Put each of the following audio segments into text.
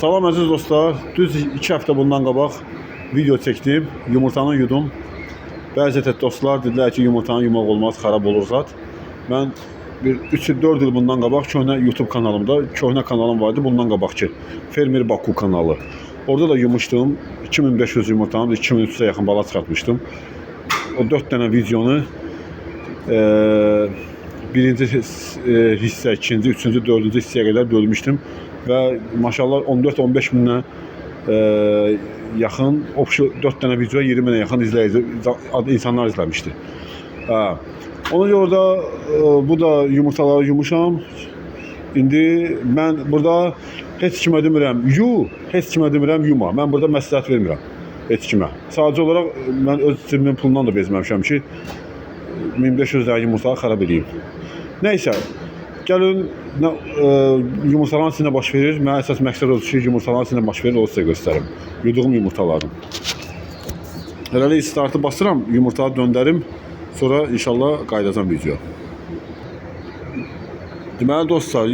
Salam əziz dostlar. Düz 2 həftə bundan qabaq video çəkdim. Yumurtanı yudum. Bəzi dostlar dedilər ki, yumurtanı yumaq olmaz, xarab olur zat. Mən bir 3-4 il bundan qabaq köhnə YouTube kanalımda, köhnə kanalım vardı bundan qabaqki. Fermer Baku kanalı. Orada da yumuşdum. 2500 yumurtanı 2300'ə yaxın bala çıxartmışdım. O 4 dənə videonu birinci hissə, ikinci, üçüncü, dördüncü hissəyə qədər bölmüşdüm. Və maşallah 14-15 minə yaxın, 4 dənə video 20 minə yaxın izləyici insanlar izləmişdi. Ona görə də bu da yumurtaları yumuşam. İndi mən burada heç kimə demirəm heç kimə demirəm yuma. Mən burada məsləhət vermirəm heç kimə. Sadəcə olaraq mən öz cibimin pulundan da bezməmişəm ki 1500 dənə yumurtaları xarab edeyim. Nəysə, gəlin yumurtaların içində baş verir. Mənə əsas məqsəd odur ki, yumurtaların içində baş verir, o sizə göstərim. Yuduğum yumurtalarım. Hələlik startı basıram, yumurtaları döndərim. Sonra inşallah qaydacam video. Deməli dostlar,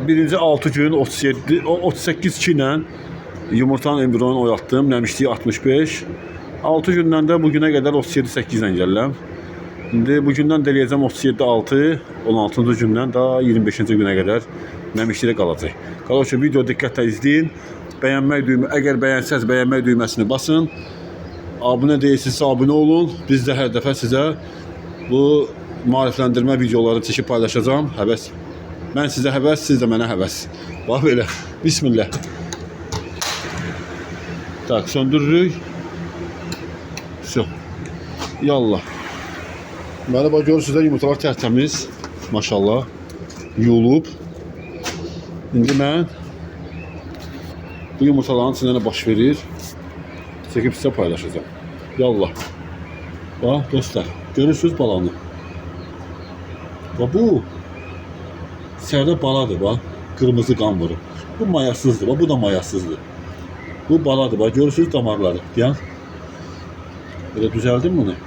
birinci 6 gün 38-2 ilə yumurtanın embriyonu oyatdım. Nəmişliyi 65. 6 gündən də bugünə qədər 37-8 ilə gəlirəm. İndi bugündən eləyəcəm 37-6, 16-cı gündən da 25-ci günə qədər nəmişlikdə qalacaq. Qalır ki, video diqqətlə izləyin. Bəyənmək düymə, əgər bəyənsəz bəyənmək düyməsini basın. Abunə deyilsinizsə abunə olun. Biz də hər dəfə sizə bu maarifləndirmə videoları çəkib paylaşacağım. Həvəs. Mən sizə həvəs, siz də mənə həvəs. Bax belə. Bismillah. Tak, söndürürük. Все. Yallah. Deməli, bax görürsünüz də yumurtalar tərtəmiz, maşallah, yuyulub. İndi mən bu yumurtaların içində nə baş verir, çəkib sizə paylaşacağım. Yallah. Bax, dostlar, görürsünüz balanı. Bax, bu sərdə baladır, bax, qırmızı qan vurur. Bu mayasızdır, bax, bu da mayasızdır. Bu baladır, bax, görürsünüz damarları. Deyən, belə düzəldim bunu.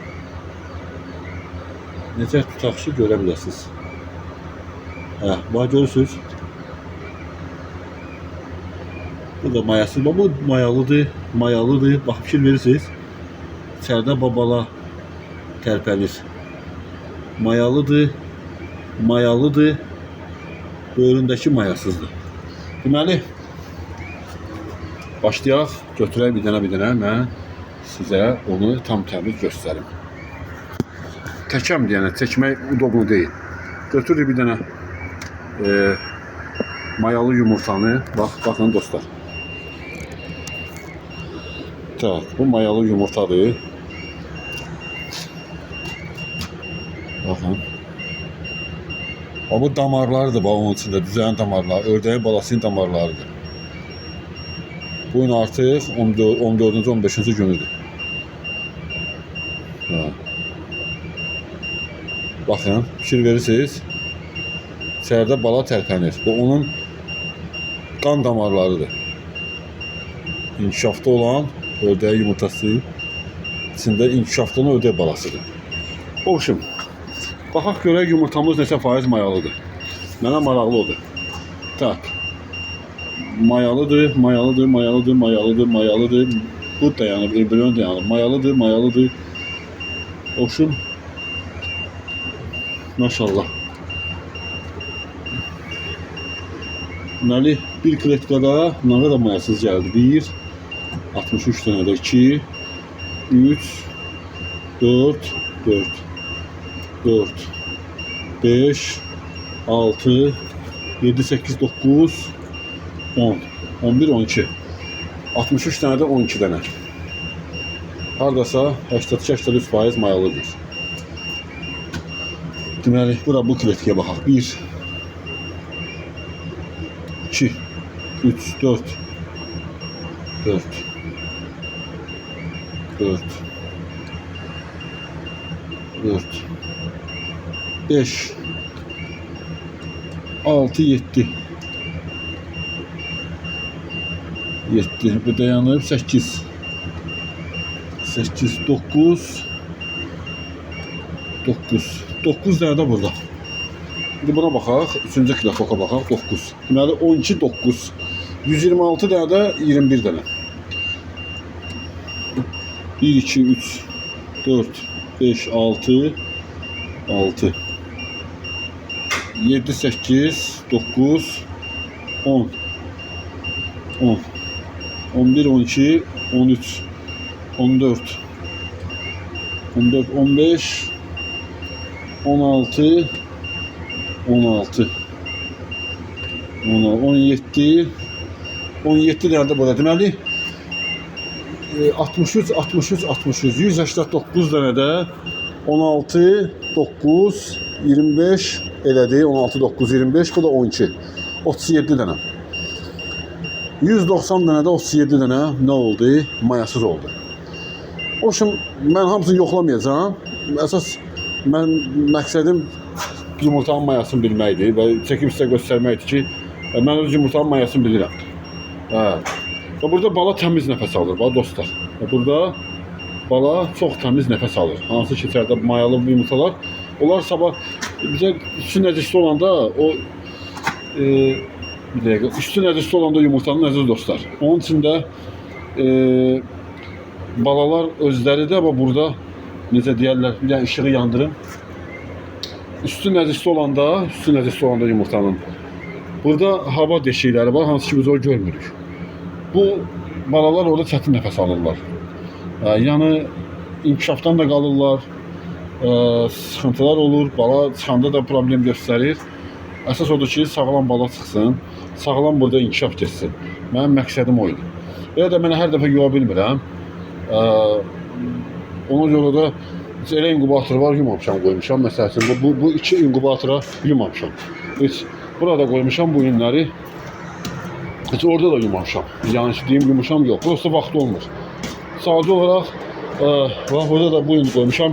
Necə tutaq ki, görə biləsiniz. Bax, görürsünüz. Bu da mayasız. Bu mayalıdır, mayalıdır. Bax, fikir verirsiniz. İçəridə babala tərpənir. Mayalıdır, mayalıdır. Böyründəki mayasızdır. Deməli, başlayaq. Götürək bir dənə. Mən sizə onu tam təmiz göstərim. Təkəm deyənə, çəkmək udoblu deyil. Götürürük bir dənə mayalı yumurtanı. Baxın dostlar. Tak, bu mayalı yumurtadır. Baxın. Bu damarlarıdır, bax onun içində düzələn damarlar, ördəyin balasının damarlarıdır. Bu gün artıq 14-cü, 15-ci günüdür. Baxın, fikir verirsiniz, içəridə bala tərpənir. Bu onun qan damarlarıdır. İnkişafda olan ördək yumurtası, içində inkişafda olan ördək balasıdır. Oluşum, baxaq görək yumurtamız neçə faiz mayalıdır. Mənə maraqlı odur. Tak, mayalıdır. Bu dayanıb, embriyon dayanıb. Mayalıdır. Oluşum, maşallah. Deməli, bir kletkada nə qədər mayasız gəldi? 1, 63 dənə də 2, 3, 4, 5, 6, 7, 8, 9, 10, 11, 12. 63 dənə də 12 dənə. Haradasa 82-83% mayalıdır. Deməli, bura bu kletkaya baxaq. 1, 2, 3, 4, 5, 6, 7. 7, bu dayanıb 8, 9, 9 dənə də burada. İndi buna baxaq, 3-cü kilofoka baxaq, 9. Deməli 12, 9. 126 dənə də 21 dənə. 1, 2, 3, 4, 5, 6, 6, 7, 8, 9, 10, 10, 11, 12, 13, 14, 14, 15, 16, 16, 17, 17 dənə də burada deməli 63, 63, 63, 189 dənə də 16, 9, 25 elədi, 16, 9, 25, bu da 12, 37 dənə. 190 dənə də 37 dənə nə oldu? Mayasız oldu. O üçün mən hamısını yoxlamayacağım. Əsas mən məqsədim yumurtanın mayasını bilməkdir və çəkib sizə göstərməkdir ki, mən öz yumurtanın mayasını bilirəm. Və burada bala təmiz nəfəs alır, dostlar. Burada bala çox təmiz nəfəs alır. Hansı ki, içəridə mayalı yumurtalar, onlar sabah bizə üstü nəcisli olanda o bir dəqiqə, üstü nəcisli olanda yumurtanın əziz dostlar. Onun üçün də balalar özləri də burada necə deyərlər, bir dənə işığı yandırın. Üstü nəcisli olanda yumurtanın burada hava deşikləri var, hansı ki biz onu görmürük. Bu balalar orada çətin nəfəs alırlar. Yəni inkişafdan da qalırlar, sıxıntılar olur, bala çıxanda da problem göstərir. Əsas odur ki, sağlam bala çıxsın, sağlam burada inkişaf geçsin. Mənim məqsədim o idi. Elə də mənə hər dəfə yuva bilmirəm. Ona görə də elə inkubator var, yumamışam, qoymuşam. Məsəl üçün, bu iki inkubatora yumamışam. Heç burada qoymuşam bu günləri. Heç orada da yumamışam. Yəni ki, deyim yumuşam yox. Prosta vaxt olmur. Sadəcə olaraq, burada da bu gün qoymuşam.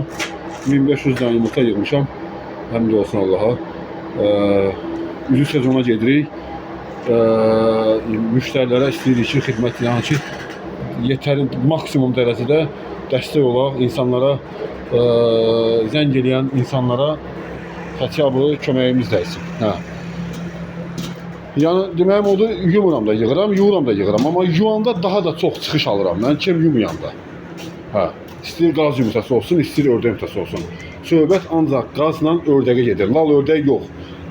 1500 dənə yumurta yığmışam. Həmd olsun Allaha. Üzü sezona gedirik. Müştərilərə istəyirik ki, xidmət, yəni ki, yetərin maksimum dərəcədə dəstək olaq, insanlara, zəng eləyən insanlara xətiyabı köməyimiz dəysin. Yəni, deməyim odur, yumuram da yığıram, yuğuram da yığıram. Amma yuvanda daha da çox çıxış alıram. Mən kim yumayanda. İstəyir qaz yumurtası olsun, istəyir ördək yumurtası olsun. Söhbət ancaq qazla ördəyə gedir. Lal ördək yox.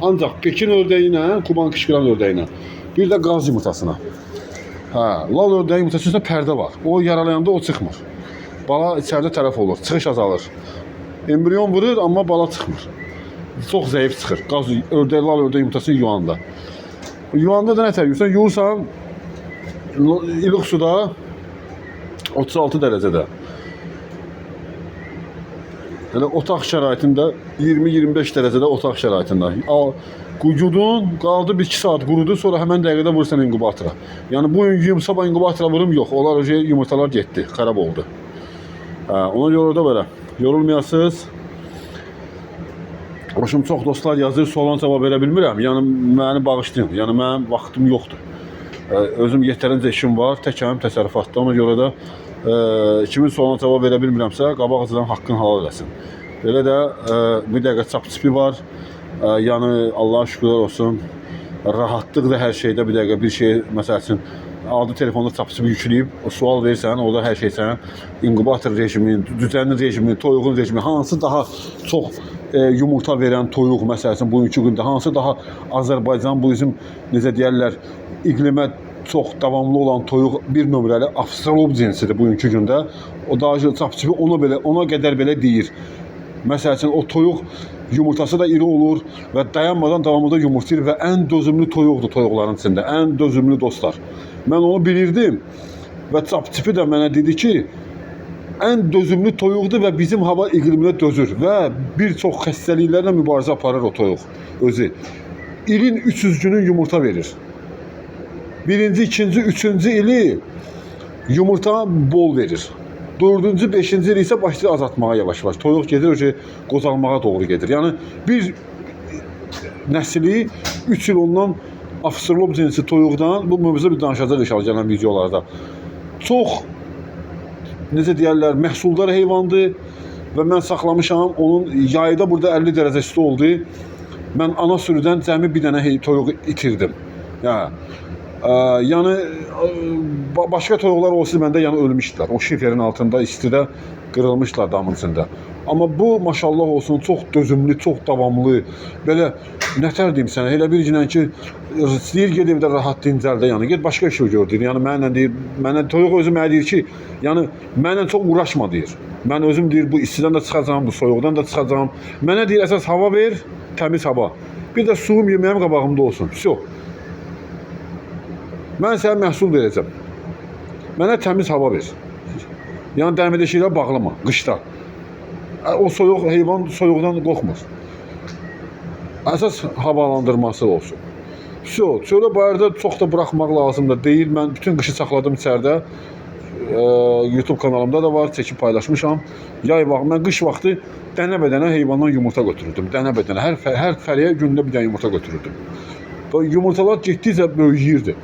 Ancaq Pekin ördəyi ilə, Kuban qışqıran ördəyi ilə. Bir də qaz yumurtasına. Lal ördəyi yumurtasında pərdə var. O yaralayanda o çıxmır. Bala içəridə tərəf olur, çıxış azalır. Embrion vurur, amma bala çıxmır. Çox zəif çıxır. Qaz ördək, lal ördək yumurtasını yuvanda. Yuvanda da nə tərəfsən? Yuvursan, ilıq suda 36 dərəcədə. Yəni, otaq şəraitində 20-25 dərəcədə otaq şəraitində. Yudun, qaldı 1-2 saat qurudu, sonra həmən dəqiqədə vursan inkubatora. Yəni, bu gün sabah inkubatora vurum, yox. Onlar yumurtalar getdi, xarab oldu. Ona görə də belə, yorulmayasınız. Hoşum çox dostlar yazır, sualına cavab verə bilmirəm. Yəni, məni bağışlayın. Yəni, mənim vaxtım yoxdur. Özüm yetərincə işim var, təkəm təsərrüfatda. Ona görə də kimin sualına cavab verə bilmirəmsə, qabaqcadan haqqını halal eləsin. Belə də bir dəqiqə çap çipi var. Yəni, Allah'a şükürlər olsun. Rahatlıq da hər şeydə bir dəqiqə bir şey, məsəl üçün, adı telefonda çap çipi yükləyib, sual verirsən, orada hər şey sənə inkubator rejimi, düzənli rejimi, toyuğun rejimi, hansı daha çox yumurta verən toyuq, məsəl üçün, bugünkü gündə, hansı daha Azərbaycan, bu bizim, necə deyərlər, iqlimə çox davamlı olan toyuq bir nömrəli Avstralop cinsidir bugünkü gündə. O daha çap çipi ona qədər belə deyir. Məsəl üçün, o toyuq yumurtası da iri olur və dayanmadan davamlı yumurtayır və ən dözümlü toyuqdur toyuqların içində. Ən dözümlü dostlar. Mən onu bilirdim və çap çipi də mənə dedi ki, ən dözümlü toyuqdur və bizim hava iqliminə dözür və bir çox xəstəliklərlə mübarizə aparır o toyuq özü. İlin 300 günün yumurta verir. Birinci, ikinci, üçüncü ili yumurta bol verir. Dördüncü, beşinci il isə başlayır azaltmağa yavaş-yavaş. Toyuq gedir, o ki, qozalmağa doğru gedir. Yəni, bir nəsli 3 il ondan Avstralop cinsi toyuqdan, bu mövzuda bir danışacaq inşallah gələn videolarda. Çox, necə deyərlər, məhsuldar heyvandır və mən saxlamışam. Onun yayda burada 50 dərəcə isti oldu. Mən ana sürüdən cəmi bir dənə toyuq itirdim. Yəni başqa toyuqlar olsa məndə yəni ölmüşdülər. O şiferin altında istidə qırılmışlar damın içində. Amma bu maşallah olsun çox dözümlü, çox davamlı. Belə nətər deyim sənə, elə bir günən ki istəyir gedib də rahat dincəl də, yəni get başqa şey gör deyir. Yəni mənlə deyir, mənə toyuq özü mənə deyir ki, yəni mənlə çox uğraşma deyir. Mən özüm deyir bu istidən də çıxacağam, bu soyuqdan da çıxacağam. Mənə deyir əsas hava ver, təmiz hava. Bir də suyum, yeməyim qabağımda olsun. Всё. Mən sənə məhsul verəcəm. Mənə təmiz hava ver. Yəni dəmirdeşiklə bağlama, qışda. O soyuq, heyvan soyuqdan qorxmur. Əsas havalandırması olsun. Всё, çölə bayırda çox da buraxmaq lazım da deyil. Mən bütün qışı saxladım içəridə. YouTube kanalımda da var, çəkib paylaşmışam. Yay vaxtı, mən qış vaxtı dənə-bədənə heyvandan yumurta götürürdüm. Dənə-bədənə, hər fəriyə gündə bir dənə yumurta götürürdüm. Və yumurtalar getdikcə böyüyürdü.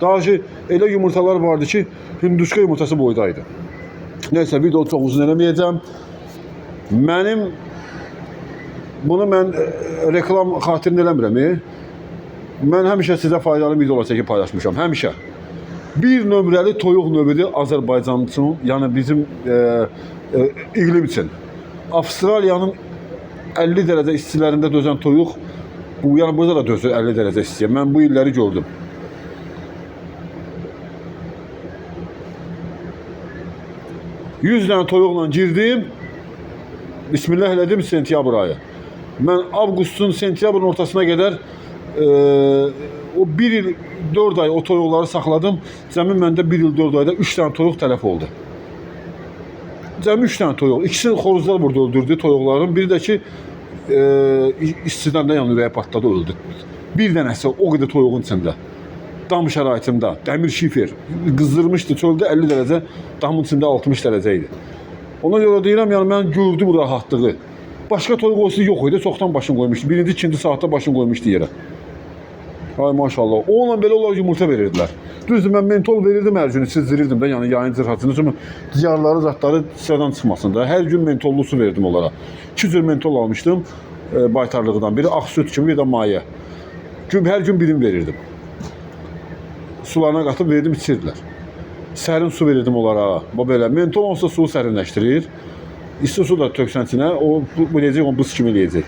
Daha ki, elə yumurtalar vardı ki, hündüşka yumurtası boydaydı. Neyse, video çox uzun eləməyəcəm. Bunu mən reklam xatirinə eləmirəm. Mən həmişə sizə faydalı videolar çəkib paylaşmışam, həmişə. Bir nömrəli toyuq növüdür Azərbaycan üçün, yəni bizim iqlim üçün. Avstraliyanın 50 dərəcə istilərində dözən toyuq, yəni burada da dözür 50 dərəcə istiyə. Mən bu illəri gördüm. 100 dənə toyuqla girdim, bismillah elədim sentyabr ayı. Mən avqustun, sentyabrın ortasına qədər o 1 il 4 ay o toyuqları saxladım. Cəmi məndə 1 il 4 ayda 3 dənə toyuq tələf oldu. Cəmi 3 dənə toyuq. İkisini xoruzlar burada öldürdü toyuqların. Biri də ki istidən də yəni ürəyi partladı, öldü. Bir dənəsi o qədər toyuğun içində. Dam şəraitində, dəmir şifer, qızdırmışdı çöldə 50 dərəcə, damın içində 60 dərəcə idi. Ona görə deyirəm, yəni mən gördüm rahatlığı. Başqa toyuq olsa yox idi, çoxdan başını qoymuşdu. Birinci, ikinci saatda başını qoymuşdu yerə. Ay maşallah. Onunla belə onlar yumurta verirdilər. Düzdür, mən mentol verirdim hər gün, sizdirirdim də, yəni yayın cırxasını. Çünki diyarları, zatları sıradan çıxmasın da. Hər gün mentollu su verdim onlara. 2 cür mentol almışdım baytarlığından. Biri ağ süt kimi, bir də maye. Hər gün birini verirdim. Sularına qatıb verdim, içirdilər. Sərin su verirdim onlara. Bu belə. Mentol olsa suyu sərinləşdirir. İsti su da töksən içinə, o bu necək, onu buz kimi eləyəcək.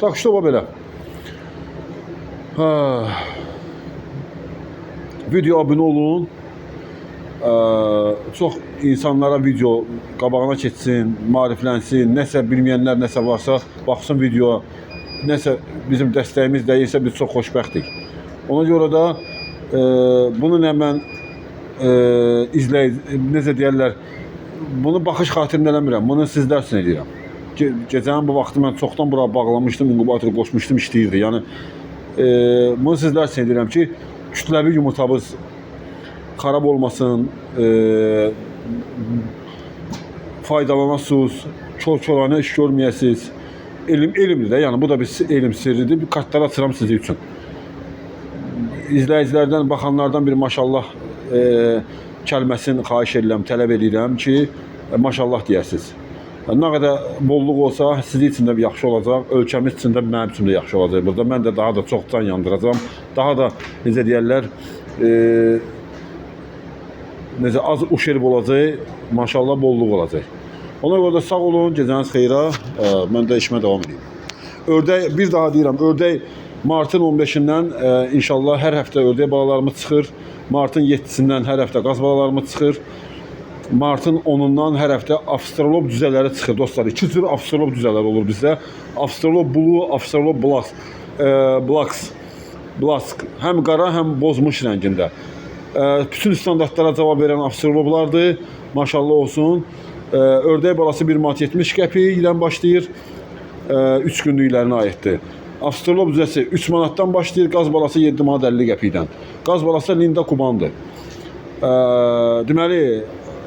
Tak işte o belə. Video abunə olun. Çox insanlara video qabağına keçsin, maariflənsin. Nəsə bilməyənlər nəsə varsa baxsın videoya. Nəsə bizim dəstəyimiz dəyilsə biz çox xoşbəxtik. Ona görə də bunu nə mən necə deyərlər, bunu baxış xatirinə eləmirəm, bunu sizlər üçün edirəm. Gecənin bu vaxtı mən çoxdan bura bağlamışdım, inkubatora qoşmuşdum, işləyirdi. Yəni, bunu sizlər üçün edirəm ki, kütləvi yumurtamız xarab olmasın, faydalanasınız, kör-körənə iş görməyəsiniz. Elmdir də, yəni bu da bir elm sirridir, bir kartlar açıram sizin üçün. İzləyicilərdən, baxanlardan bir maşallah kəlməsini xahiş edirəm, tələb edirəm ki, maşallah deyəsiniz. Nə qədər bolluq olsa, sizin üçün də yaxşı olacaq, ölkəmiz üçün də mənim üçün də yaxşı olacaq burada. Mən də daha da çox can yandıracağam, daha da, necə deyərlər, necə az uşerb olacaq, maşallah bolluq olacaq. Ona görə də sağ olun, gecəniz xeyrə, mən də işimə davam edeyim. Ördək, bir daha deyirəm, ördək martın 15-dən inşallah hər həftə ördək balalarımız çıxır. Martın 7-sindən hər həftə qaz balalarımız çıxır. Martın 10-undan hər həftə Avstralop cüzələri çıxır dostlar. 2 cür Avstralop cüzələri olur bizdə. Avstralop Blue, Avstralop Blask. Həm qara, həm bozmuş rəngində. Bütün standartlara cavab verən Avstraloplardır. Maşallah olsun. Ördək balası 1 manat 70 qəpik ilə başlayır. 3 günlüklərinə aiddir. Avstralop cüzəsi 3 manatdan başlayır, qaz balası 7 manat 50 qəpikdən. Qaz balası Linda Kubandır. Deməli,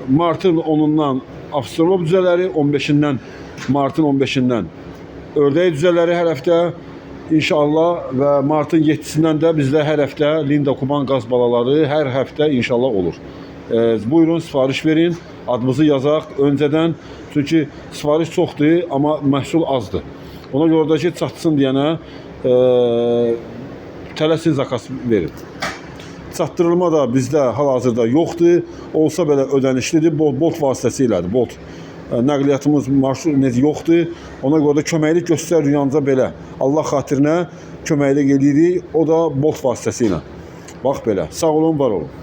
martın 10-undan Avstralop cüzələri, 15-dən, martın 15-dən ördək cüzələri hər həftə inşallah və martın 7-sindən də bizdə hər həftə Linda Kuban qaz balaları hər həftə inşallah olur. Buyurun, sifariş verin, adımızı yazaq öncədən, çünki sifariş çoxdur, amma məhsul azdır. Ona görə də ki, çatsın deyənə tələsin zakaz verin. çatdırılma da bizdə hal-hazırda yoxdur. Olsa belə ödənişlidir. Bolt vasitəsilədir. Bolt nəqliyyatımız marşrut yoxdur. Ona görə də köməklik göstərir yanca belə. Allah xatirinə köməklik edirik. O da bolt vasitəsilə. Bax belə. Sağ olun, var olun.